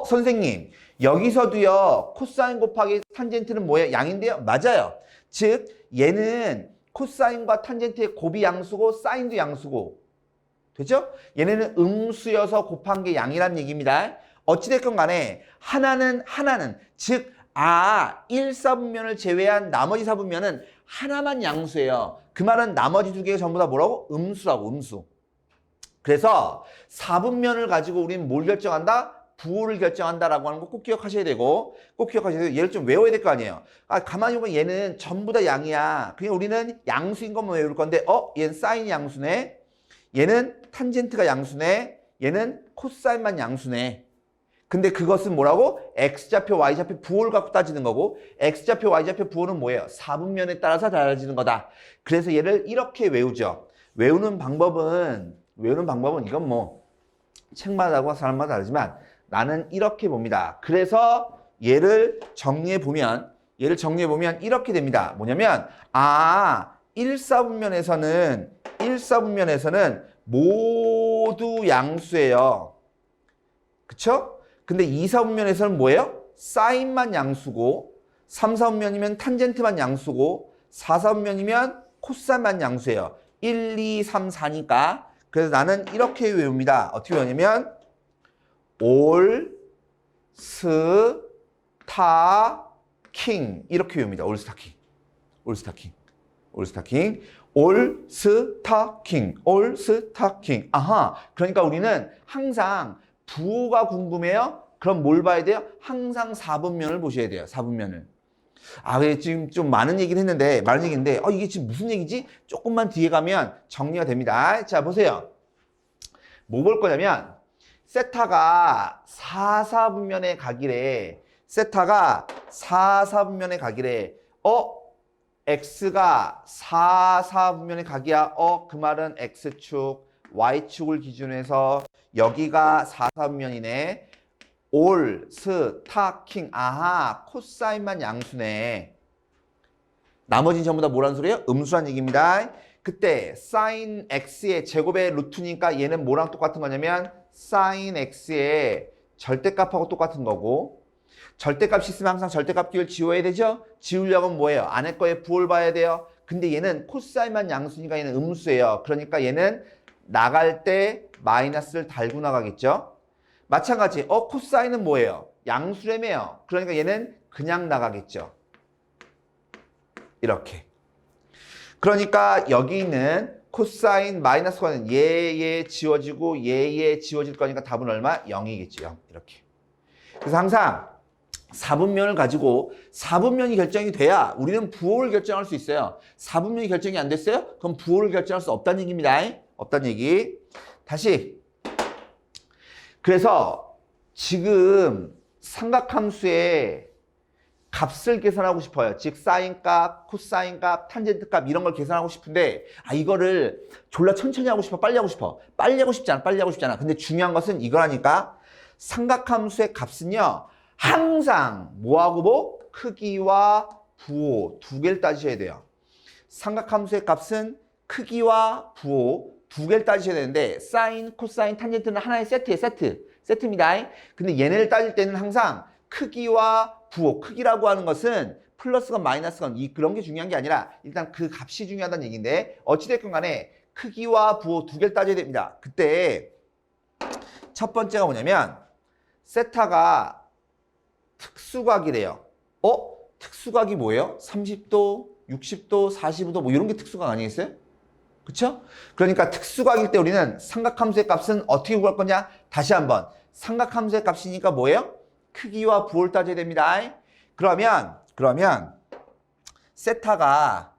선생님 여기서도요 코사인 곱하기 탄젠트는 뭐예요? 양인데요? 맞아요. 즉 얘는 코사인과 탄젠트의 곱이 양수고 사인도 양수고 되죠? 얘네는 음수여서 곱한 게 양이란 얘기입니다. 어찌됐건 간에 하나는 즉 1, 4분면을 제외한 나머지 4분면은 하나만 양수예요. 그 말은 나머지 2개가 전부 다 뭐라고? 음수라고. 음수. 그래서 4분면을 가지고 우리는 뭘 결정한다? 부호를 결정한다라고 하는 거 꼭 기억하셔야 되고 얘를 좀 외워야 될 거 아니에요. 가만히 보면 얘는 전부 다 양이야. 그냥 우리는 양수인 것만 외울 건데 얘는 사인이 양수네. 얘는 탄젠트가 양수네. 얘는 코사인만 양수네. 근데 그것은 뭐라고? X좌표, Y좌표 부호를 갖고 따지는 거고 X좌표, Y좌표 부호는 뭐예요? 4분면에 따라서 달라지는 거다. 그래서 얘를 이렇게 외우죠. 외우는 방법은 이건 뭐 책마다고 사람마다 다르지만 나는 이렇게 봅니다. 그래서 얘를 정리해 보면 이렇게 됩니다. 뭐냐면 1, 4분면에서는 모두 양수예요. 그쵸? 근데 2, 4분면에서는 뭐예요? 사인만 양수고 3, 4분면이면 탄젠트만 양수고 4, 4분면이면 코사인만 양수예요. 1, 2, 3, 4니까. 그래서 나는 이렇게 외웁니다. 어떻게 외우냐면 올, 스, 타, 킹 이렇게 외웁니다. 올, 스, 타, 킹. 올스타킹. 올스타킹. 올스타킹. 올스타킹. 아하. 그러니까 우리는 항상 부호가 궁금해요. 그럼 뭘 봐야 돼요? 항상 4분면을 보셔야 돼요. 4분면을. 아, 지금 좀 많은 얘기를 했는데, 많은 얘기인데, 이게 지금 무슨 얘기지? 조금만 뒤에 가면 정리가 됩니다. 자, 보세요. 뭐 볼 거냐면, 세타가 4,4분면에 가기래. 세타가 4,4분면에 가기래. x가 4,4분면에 가기야. 그 말은 x축, y축을 기준으로 해서 여기가 4,4분면이네. 올, 스, 타, 킹. 아하, 코사인만 양수네. 나머지는 전부 다 뭐라는 소리예요? 음수란 얘기입니다. 그때 사인 x의 제곱의 루트니까 얘는 뭐랑 똑같은 거냐면 사인 x의 절대값하고 똑같은 거고, 절대값이 있으면 항상 절대값 기호를 지워야 되죠? 지우려면 뭐예요? 안에 거에 부호를 봐야 돼요. 근데 얘는 코사인만 양수니까 얘는 음수예요. 그러니까 얘는 나갈 때 마이너스를 달고 나가겠죠? 마찬가지, 코사인은 뭐예요? 양수래매요. 그러니까 얘는 그냥 나가겠죠. 이렇게. 그러니까 여기 있는 코사인 마이너스는 얘 지워지고 얘 지워질 거니까 답은 얼마? 0이겠죠. 0. 이렇게. 그래서 항상 4분면을 가지고 4분면이 결정이 돼야 우리는 부호를 결정할 수 있어요. 4분면이 결정이 안 됐어요? 그럼 부호를 결정할 수 없다는 얘기입니다. 없다는 얘기. 다시. 그래서 지금 삼각함수의 값을 계산하고 싶어요. 즉 사인 값, 코사인 값, 탄젠트 값 이런 걸 계산하고 싶은데 이거를 졸라 천천히 하고 싶어? 빨리 하고 싶어? 빨리 하고 싶지 않아? 빨리 하고 싶지 않아? 근데 중요한 것은 이거라니까. 삼각함수의 값은요. 항상 뭐하고 뭐? 크기와 부호 두 개를 따지셔야 돼요. 삼각함수의 값은 크기와 부호 두 개를 따지셔야 되는데 사인, 코사인, 탄젠트는 하나의 세트예요. 세트입니다. 근데 얘네를 따질 때는 항상 크기와 부호, 크기라고 하는 것은 플러스건 마이너스건 그런 게 중요한 게 아니라 일단 그 값이 중요하다는 얘기인데 어찌됐건 간에 크기와 부호 두 개를 따져야 됩니다. 그때 첫 번째가 뭐냐면 세타가 특수각이래요. 특수각이 뭐예요? 30도, 60도, 45도 뭐 이런 게 특수각 아니겠어요? 그쵸? 그러니까 특수각일 때 우리는 삼각함수의 값은 어떻게 구할 거냐? 다시 한번 삼각함수의 값이니까 뭐예요? 크기와 부호를 따져야 됩니다. 그러면 세타가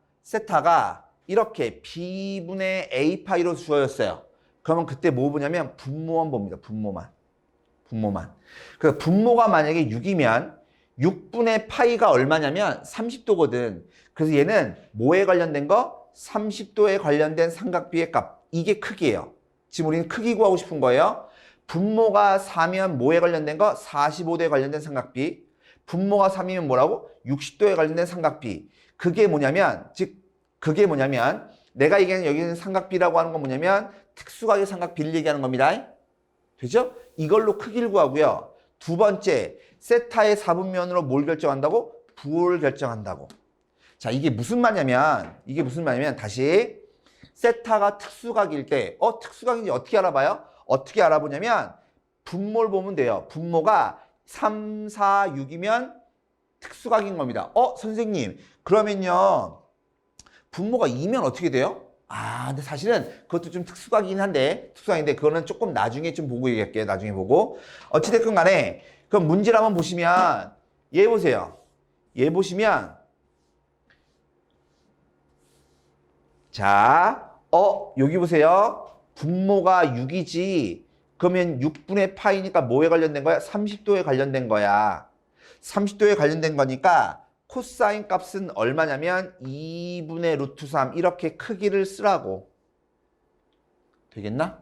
이렇게 b분의 a파이로 주어졌어요. 그러면 그때 뭐 보냐면 분모만 봅니다. 분모만. 그래서 분모가 만약에 6이면 6분의 파이가 얼마냐면 30도거든. 그래서 얘는 뭐에 관련된 거? 30도에 관련된 삼각비의 값. 이게 크기예요. 지금 우리는 크기 구하고 싶은 거예요. 분모가 4면 뭐에 관련된 거? 45도에 관련된 삼각비. 분모가 3이면 뭐라고? 60도에 관련된 삼각비. 그게 뭐냐면 내가 얘기하는 여기는 삼각비라고 하는 건 뭐냐면 특수각의 삼각비를 얘기하는 겁니다. 되죠? 이걸로 크기를 구하고요. 두 번째, 세타의 4분면으로 뭘 결정한다고? 부호를 결정한다고. 자, 이게 무슨 말이냐면 다시 세타가 특수각일 때 특수각인지 어떻게 알아봐요? 어떻게 알아보냐면 분모를 보면 돼요. 분모가 3, 4, 6이면 특수각인 겁니다. 선생님 그러면요 분모가 2면 어떻게 돼요? 근데 사실은 그것도 좀 특수각인데 그거는 조금 나중에 좀 보고 얘기할게요. 나중에 보고. 어찌됐건 간에 그럼 문제를 한번 보시면 얘 보세요. 얘 보시면 자, 여기 보세요. 분모가 6이지. 그러면 6분의 파이니까 뭐에 관련된 거야? 30도에 관련된 거야. 30도에 관련된 거니까 코사인 값은 얼마냐면 2분의 루트 3 이렇게 크기를 쓰라고. 되겠나?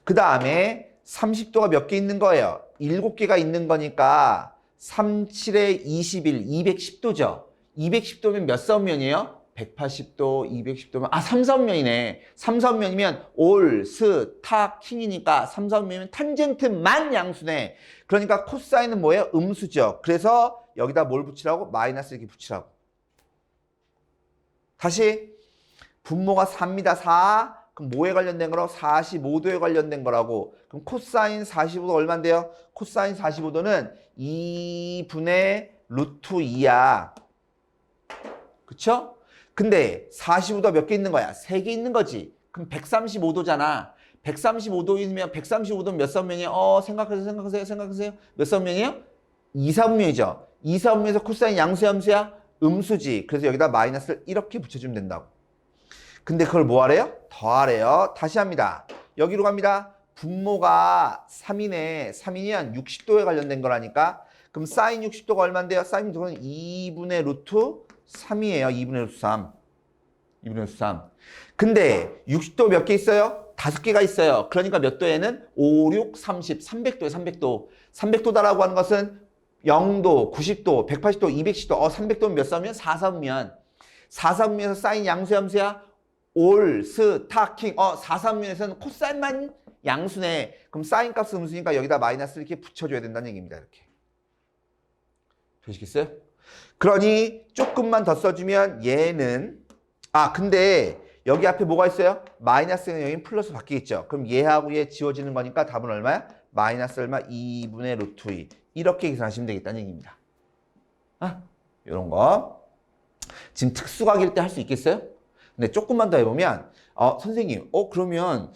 그 다음에 30도가 몇 개 있는 거예요? 7개가 있는 거니까 3, 7에 21, 210도죠. 210도면 몇 사분면이에요? 180도, 210도면 3사분면이네. 3사분면이면 올, 스, 타, 킹이니까 3사분면이면 탄젠트만 양수네. 그러니까 코사인은 뭐예요? 음수죠. 그래서 여기다 뭘 붙이라고? 마이너스 이렇게 붙이라고. 다시 분모가 4입니다. 4. 그럼 뭐에 관련된 거라고? 45도에 관련된 거라고. 그럼 코사인 45도 얼마인데요? 코사인 45도는 2분의 루트 2야. 그쵸? 근데 45도가 몇 개 있는 거야? 3개 있는 거지. 그럼 135도잖아. 135도이면 135도면 몇 사분면이에요? 생각하세요. 몇 사분면이에요? 2사분면이죠. 2사분면에서 코사인 양수야, 함수야? 음수지. 그래서 여기다 마이너스를 이렇게 붙여주면 된다고. 근데 그걸 뭐 하래요? 더하래요. 다시 합니다. 여기로 갑니다. 분모가 3이네. 3이면 60도에 관련된 거라니까. 그럼 사인 60도가 얼마인데요? 사인 60도는 2분의 루트 3이에요. 2분의 루트 3. 2분의 루트 3. 근데 60도 몇 개 있어요? 5개가 있어요. 그러니까 몇 도에는 5, 6, 30, 300도에 300도. 300도다라고 하는 것은 0도, 90도, 180도, 210도. 300도면 몇 사분면? 4사분면. 4사분면에서 사인 양수야, 함수야? 올, 스, 타, 킹. 4사분면에서는 코사인만 양수네. 그럼 사인 값은 음수니까 여기다 마이너스 이렇게 붙여줘야 된다는 얘기입니다. 이렇게. 되시겠어요? 그러니 조금만 더 써주면 얘는 근데 여기 앞에 뭐가 있어요? 마이너스는 여기 플러스 바뀌겠죠. 그럼 얘하고 얘 지워지는 거니까 답은 얼마야? 마이너스 얼마? 2분의 루트 2. 이렇게 계산하시면 되겠다는 얘기입니다. 이런 거. 지금 특수각일 때 할 수 있겠어요? 근데 조금만 더 해보면 선생님, 그러면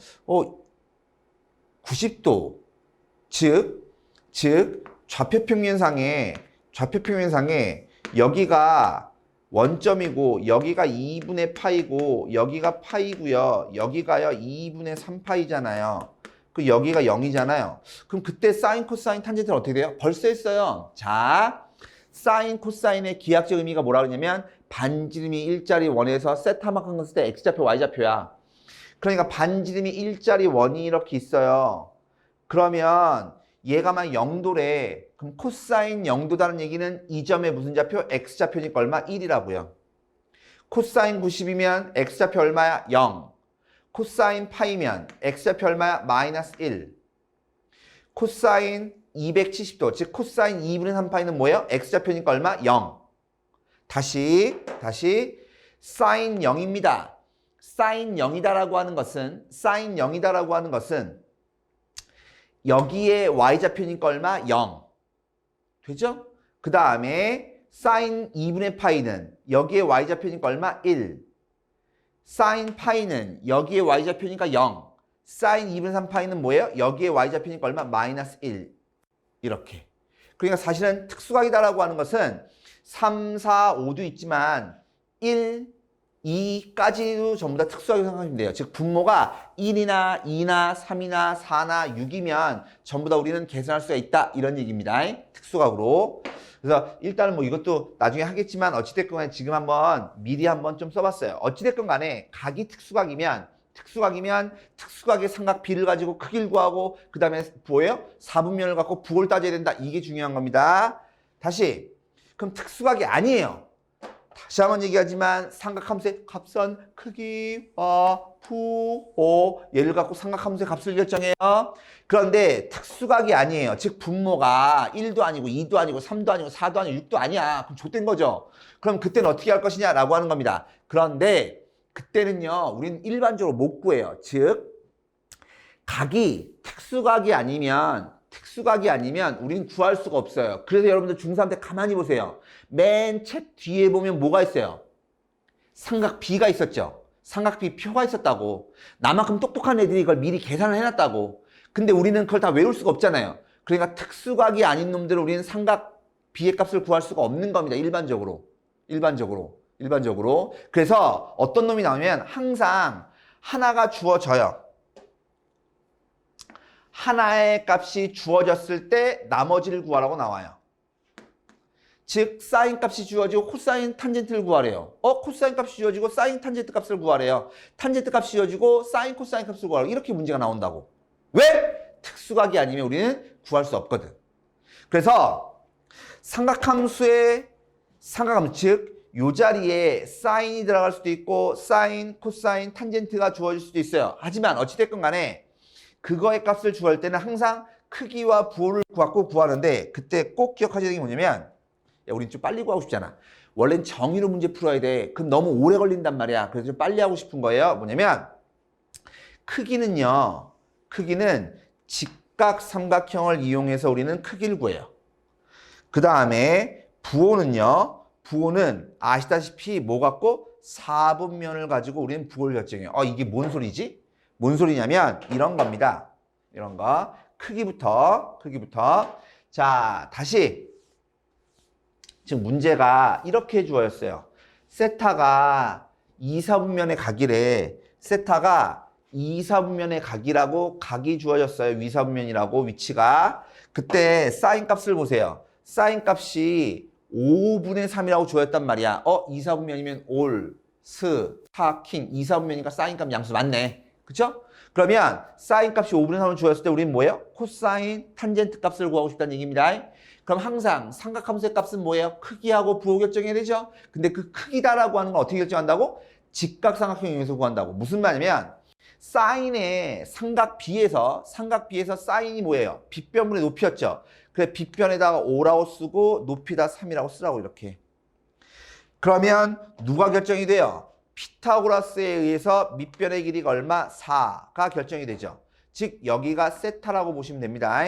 90도 즉 좌표평면상에 여기가 원점이고 여기가 2분의 파이고 여기가 파이고요. 여기가요 2분의 3파이잖아요. 그 여기가 0이잖아요. 그럼 그때 사인, 코사인, 탄젠트는 어떻게 돼요? 벌써 했어요. 자, 사인, 코사인의 기하학적 의미가 뭐라 그러냐면 반지름이 일자리 원에서 세타만큼 갔을 때 x좌표, y좌표야. 그러니까 반지름이 일자리 원이 이렇게 있어요. 그러면 얘가 만 0도래. 그럼 코사인 0도다는 얘기는 이 점의 무슨 좌표? x좌표니까 얼마? 1이라고요. 코사인 90이면 x좌표 얼마야? 0. 코사인 파이면 x좌표 얼마야? 마이너스 1. 코사인 270도, 즉 코사인 2분의 3파이는 뭐예요? x좌표니까 얼마? 0. 다시 사인 0입니다. 사인 0이다라고 하는 것은 여기에 y좌표니까 얼마? 0. 되죠? 그 다음에 사인 2분의 파이는 여기에 y좌표니까 얼마? 1. 사인 파이는 여기에 y좌표니까 0. 사인 2분의 3파이는 뭐예요? 여기에 y좌표니까 얼마? 마이너스 1. 이렇게. 그러니까 사실은 특수각이다라고 하는 것은 3, 4, 5도 있지만 1, 2까지도 전부 다 특수하게 생각하시면 돼요. 즉 분모가 1이나 2나 3이나 4나 6이면 전부 다 우리는 계산할 수가 있다. 이런 얘기입니다. 특수각으로. 그래서 일단은 뭐 이것도 나중에 하겠지만 어찌됐건 간에 지금 한번 미리 한번 좀 써봤어요. 어찌됐건 간에 각이 특수각이면 특수각의 삼각 비를 가지고 크기를 구하고 그 다음에 뭐예요? 4분면을 갖고 부호를 따져야 된다. 이게 중요한 겁니다. 다시 그럼 특수각이 아니에요. 다시 한번 얘기하지만 삼각함수의 값은 크기와 부호 얘를 갖고 삼각함수의 값을 결정해요. 그런데 특수각이 아니에요. 즉 분모가 1도 아니고 2도 아니고 3도 아니고 4도 아니고 6도 아니야. 그럼 좆된 거죠. 그럼 그때는 어떻게 할 것이냐라고 하는 겁니다. 그런데 그때는요. 우리는 일반적으로 못 구해요. 즉 각이 특수각이 아니면 우리는 구할 수가 없어요. 그래서 여러분들 중3 때 가만히 보세요. 맨 책 뒤에 보면 뭐가 있어요? 삼각비가 있었죠. 삼각비 표가 있었다고. 나만큼 똑똑한 애들이 이걸 미리 계산을 해놨다고. 근데 우리는 그걸 다 외울 수가 없잖아요. 그러니까 특수각이 아닌 놈들은 우리는 삼각비의 값을 구할 수가 없는 겁니다. 일반적으로. 그래서 어떤 놈이 나오면 항상 하나가 주어져요. 하나의 값이 주어졌을 때 나머지를 구하라고 나와요. 즉 사인 값이 주어지고 코사인 탄젠트를 구하래요. 코사인 값이 주어지고 사인 탄젠트 값을 구하래요. 탄젠트 값이 주어지고 사인 코사인 값을 구하라고. 이렇게 문제가 나온다고. 왜? 특수각이 아니면 우리는 구할 수 없거든. 그래서 삼각함수 즉 요 자리에 사인이 들어갈 수도 있고 사인, 코사인, 탄젠트가 주어질 수도 있어요. 하지만 어찌됐건 간에 그거의 값을 구할 때는 항상 크기와 부호를 갖고 구하는데 그때 꼭 기억하셔야 되는 게 뭐냐면 우린 좀 빨리 구하고 싶잖아. 원래는 정의로 문제 풀어야 돼. 그럼 너무 오래 걸린단 말이야. 그래서 좀 빨리 하고 싶은 거예요. 뭐냐면 크기는 직각삼각형을 이용해서 우리는 크기를 구해요. 그 다음에 부호는 아시다시피 뭐 같고 4분면을 가지고 우리는 부호를 결정해요. 이게 뭔 소리지? 뭔 소리냐면 이런 겁니다. 이런 거. 크기부터. 자, 다시. 지금 문제가 이렇게 주어졌어요. 세타가 2, 4분면의 각이래. 세타가 2, 4분면의 각이라고 각이 주어졌어요. 위, 4분면이라고 위치가. 그때 사인 값을 보세요. 사인 값이 5분의 3이라고 주어졌단 말이야. 2, 4분면이면 올, 스, 타, 킹. 2, 4분면이니까 사인 값 양수 맞네. 그쵸? 그러면 사인 값이 5분의 3을 주어졌을 때 우리는 뭐예요? 코사인 탄젠트 값을 구하고 싶다는 얘기입니다. 그럼 항상 삼각함수의 값은 뭐예요? 크기하고 부호 결정해야 되죠? 근데 그 크기다라고 하는 건 어떻게 결정한다고? 직각삼각형 이용해서 구한다고. 무슨 말이냐면 사인의 삼각 B에서 사인이 뭐예요? 빗변분의 높이였죠? 그래 빗변에다가 5라고 쓰고 높이다 3이라고 쓰라고 이렇게. 그러면 누가 결정이 돼요? 피타고라스에 의해서 밑변의 길이가 얼마? 4가 결정이 되죠. 즉 여기가 세타라고 보시면 됩니다.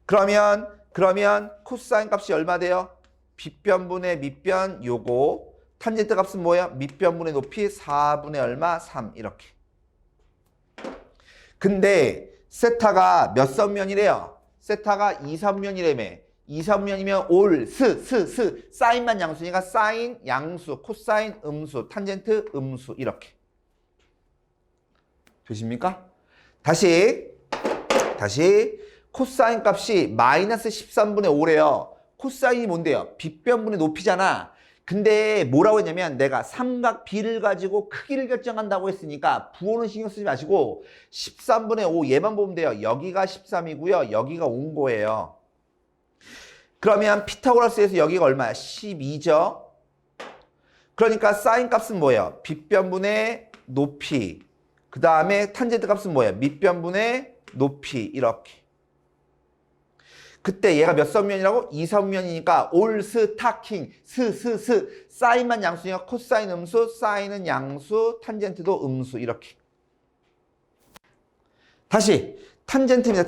그러면 코사인 값이 얼마 돼요? 빗변분의 밑변 요거. 탄젠트 값은 뭐예요? 밑변분의 높이 4분의 얼마? 3 이렇게. 근데 세타가 몇 선면이래요? 세타가 2, 3면이라며. 2, 3면이면 올, 스 사인만 양수니까 사인 양수, 코사인 음수, 탄젠트 음수 이렇게. 되십니까? 다시 코사인 값이 마이너스 13분의 5래요. 코사인이 뭔데요? 빗변분의 높이잖아. 근데 뭐라고 했냐면 내가 삼각 B를 가지고 크기를 결정한다고 했으니까 부호는 신경 쓰지 마시고 13분의 5 얘만 보면 돼요. 여기가 13이고요. 여기가 온 거예요. 그러면 피타고라스에서 여기가 얼마야? 12죠. 그러니까 사인 값은 뭐예요? 빗변분의 높이. 그 다음에 탄젠트 값은 뭐예요? 밑변분의 높이 이렇게. 그때 얘가 몇 선면이라고? 2, 3면이니까 올, 스, 타, 킹, 스 사인만 양수니까 코사인 음수, 사인은 양수, 탄젠트도 음수 이렇게. 다시 탄젠트입니다.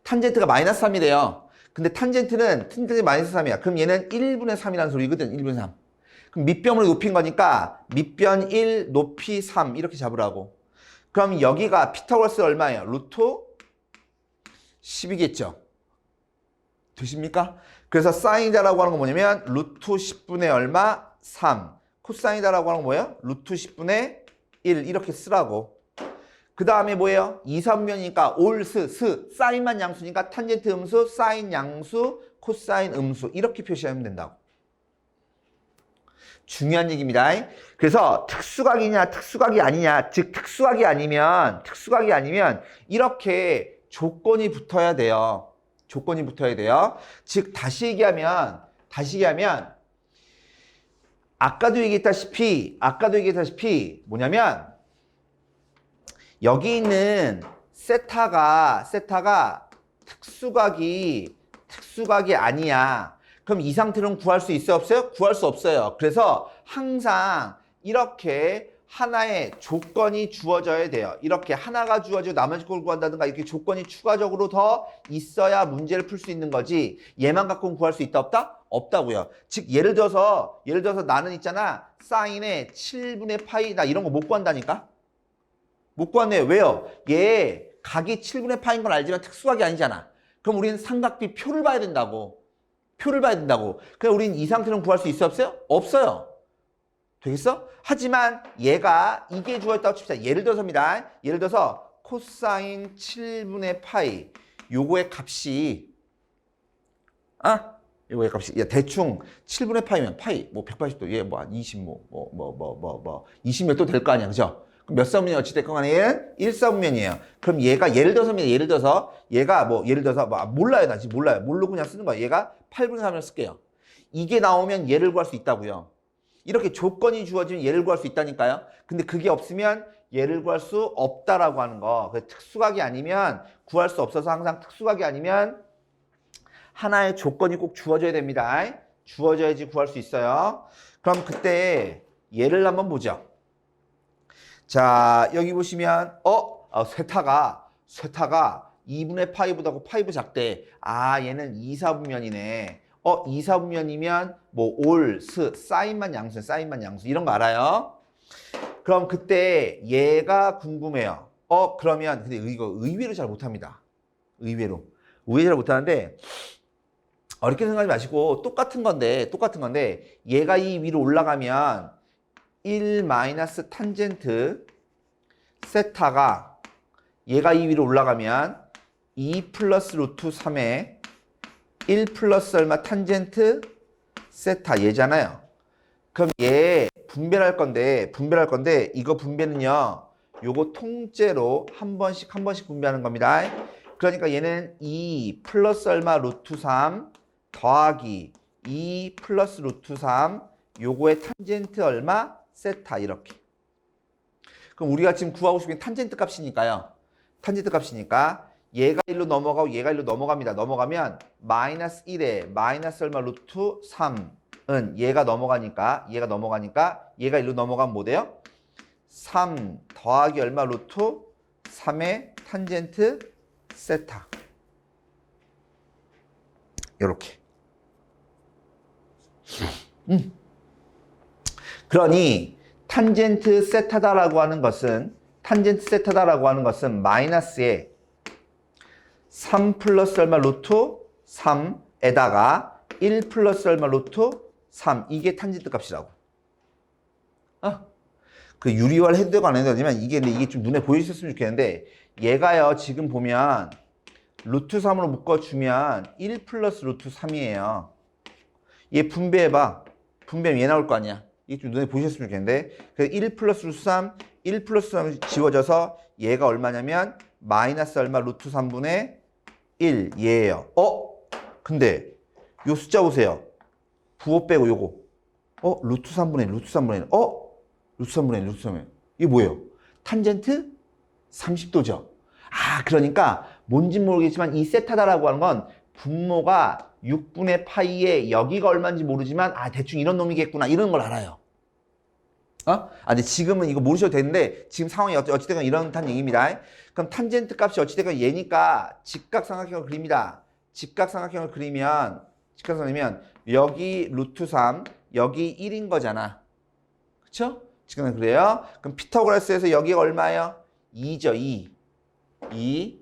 탄젠트가 마이너스 3이래요. 근데 탄젠트는 마이너스 3이야. 그럼 얘는 1분의 3이라는 소리거든. 1분의 3. 그럼 밑변을 높인 거니까 밑변 1, 높이 3 이렇게 잡으라고. 그럼 여기가 피타고라스 얼마예요? 루트 10이겠죠. 되십니까? 그래서 사인이다라고 하는 건 뭐냐면 루트 10분의 얼마? 3. 코사인이다라고 하는 건 뭐예요? 루트 10분의 1 이렇게 쓰라고. 그 다음에 뭐예요? 2, 3면이니까 올, 스 사인만 양수니까 탄젠트 음수, 사인 양수, 코사인 음수 이렇게 표시하면 된다고. 중요한 얘기입니다. 그래서 특수각이냐 특수각이 아니냐, 즉 특수각이 아니면 이렇게 조건이 붙어야 돼요. 즉 다시 얘기하면 아까도 얘기했다시피 뭐냐면 여기 있는 세타가 특수각이 아니야. 그럼 이 상태로는 구할 수 있어요? 없어요? 구할 수 없어요. 그래서 항상 이렇게 하나의 조건이 주어져야 돼요. 이렇게 하나가 주어지고 나머지 걸 구한다든가 이렇게 조건이 추가적으로 더 있어야 문제를 풀 수 있는 거지. 얘만 갖고는 구할 수 있다 없다? 없다고요. 즉 예를 들어서 나는 있잖아. 사인의 7분의 파이 나 이런 거 못 구한다니까? 못 구하네요. 왜요? 얘 각이 7분의 파인 건 알지만 특수각이 아니잖아. 그럼 우리는 삼각비 표를 봐야 된다고. 그럼 우리는 이 상태는 구할 수 있어요? 없어요? 없어요. 되겠어? 하지만 얘가 이게 주어졌다고 칩시다. 예를 들어서 코사인 7분의 파이 요거의 값이 대충 7분의 파이면 파이 뭐 180도 얘 뭐 20 20몇 도 될 거 아니야. 그죠? 그럼 몇 사분면이 어찌 됐건 간에 얘는 1사분면이에요. 그럼 얘가 예를 들어서 얘가 몰라요. 나 지금 몰라요. 모르고 그냥 쓰는 거야. 얘가 8분의 3을 쓸게요. 이게 나오면 얘를 구할 수 있다고요. 이렇게 조건이 주어지면 얘를 구할 수 있다니까요. 근데 그게 없으면 얘를 구할 수 없다라고 하는 거. 특수각이 아니면 구할 수 없어서 항상 특수각이 아니면 하나의 조건이 꼭 주어져야 됩니다. 주어져야지 구할 수 있어요. 그럼 그때 얘를 한번 보죠. 자, 여기 보시면 세타가 2분의 파이보다 파이브 작대. 얘는 2, 4분면이네. 이사분면이면 뭐 올, 스, 사인만 양수, 사인만 양수 이런 거 알아요? 그럼 그때 얘가 궁금해요. 그러면 근데 이거 의외로 잘 못합니다. 의외로 잘 못하는데 어렵게 생각하지 마시고 똑같은 건데 얘가 이 위로 올라가면 1 마이너스 탄젠트 세타가 얘가 이 위로 올라가면 2 플러스 루트 3에 1 플러스 얼마 탄젠트 세타 얘잖아요. 그럼 얘 분배할 건데 이거 분배는요. 요거 통째로 한 번씩 분배하는 겁니다. 그러니까 얘는 2 플러스 얼마 루트 3 더하기 2 플러스 루트 3 요거의 탄젠트 얼마 세타 이렇게. 그럼 우리가 지금 구하고 싶은 게 탄젠트 값이니까요. 탄젠트 값이니까 얘가 1로 넘어가고 얘가 1로 넘어갑니다. 넘어가면 마이너스 1에 마이너스 얼마 루트 3은 얘가 넘어가니까 얘가 1로 넘어가면 뭐 돼요? 3 더하기 얼마 루트 3의 탄젠트 세타. 요렇게. 그러니 탄젠트 세타다라고 하는 것은 마이너스에 3 플러스 얼마 루트 3에다가 1 플러스 얼마 루트 3 이게 탄젠트 값이라고. 그 유리화를 해도 되고 안 해도 되지만 이게 좀 눈에 보이셨으면 좋겠는데 얘가요 지금 보면 루트 3으로 묶어주면 1 플러스 루트 3이에요. 얘 분배해봐. 분배하면 얘 나올 거 아니야. 이게 좀 눈에 보이셨으면 좋겠는데 그래서 1 플러스 루트 3 1 플러스 3 지워져서 얘가 얼마냐면 마이너스 얼마 루트 3분의 1 얘예요. 근데 요 숫자 보세요. 부호 빼고 요거. 루트 3분의 1 루트 3분의 1 루트 3분의 1 루트 3분의 1 이게 뭐예요? 탄젠트 30도죠. 그러니까 뭔지 모르겠지만 이 세타다라고 하는 건 분모가 6분의 파이에 여기가 얼마인지 모르지만 대충 이런 놈이겠구나 이런 걸 알아요. 근데 지금은 이거 모르셔도 되는데 지금 상황이 어찌됐건 이런다는 얘기입니다. 그럼 탄젠트 값이 어찌됐건 얘니까 직각삼각형을 그립니다. 직각삼각형을 그리면 여기 루트 3 여기 1인 거잖아. 그쵸? 지금 그래요. 그럼 피타고라스에서 여기가 얼마예요? 2죠. 2.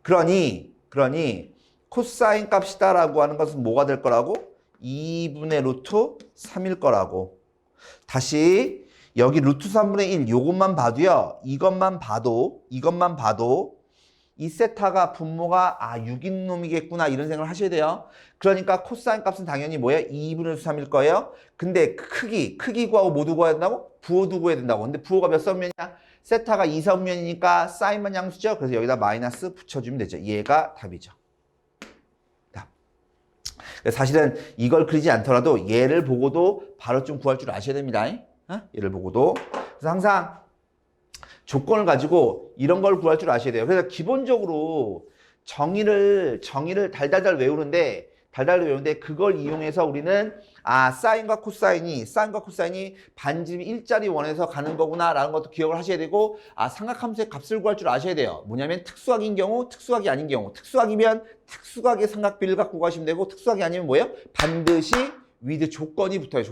그러니 코사인 값이다라고 하는 것은 뭐가 될 거라고? 2분의 루트 3일 거라고. 다시 여기 루트 3분의 1 요것만 봐도요. 이것만 봐도 이 세타가 분모가 6인 놈이겠구나 이런 생각을 하셔야 돼요. 그러니까 코사인 값은 당연히 뭐예요? 2분의 루트 3일 거예요. 근데 크기 구하고 뭐 두고 해야 된다고? 부호도 구해야 된다고. 근데 부호가 몇 사분면이냐? 세타가 2사분면이니까 사인만 양수죠. 그래서 여기다 마이너스 붙여주면 되죠. 얘가 답이죠. 답. 사실은 이걸 그리지 않더라도 얘를 보고도 바로 좀 구할 줄 아셔야 됩니다. 얘를 보고도. 그래서 항상 조건을 가지고 이런 걸 구할 줄 아셔야 돼요. 그래서 기본적으로 정의를 달달달 외우는데 그걸 이용해서 우리는 사인과 코사인이 반지름 일자리 원에서 가는 거구나 라는 것도 기억을 하셔야 되고 삼각함수의 값을 구할 줄 아셔야 돼요. 뭐냐면 특수각인 경우, 특수각이 아닌 경우. 특수각이면 특수각의 삼각비를 갖고 가시면 되고 특수각이 아니면 뭐예요? 반드시 위드 조건이 붙어요.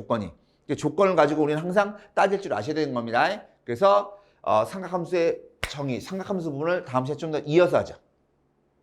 조건을 가지고 우리는 항상 따질 줄 아셔야 되는 겁니다. 그래서 삼각함수의 정의, 삼각함수 부분을 다음 시간에 좀 더 이어서 하자.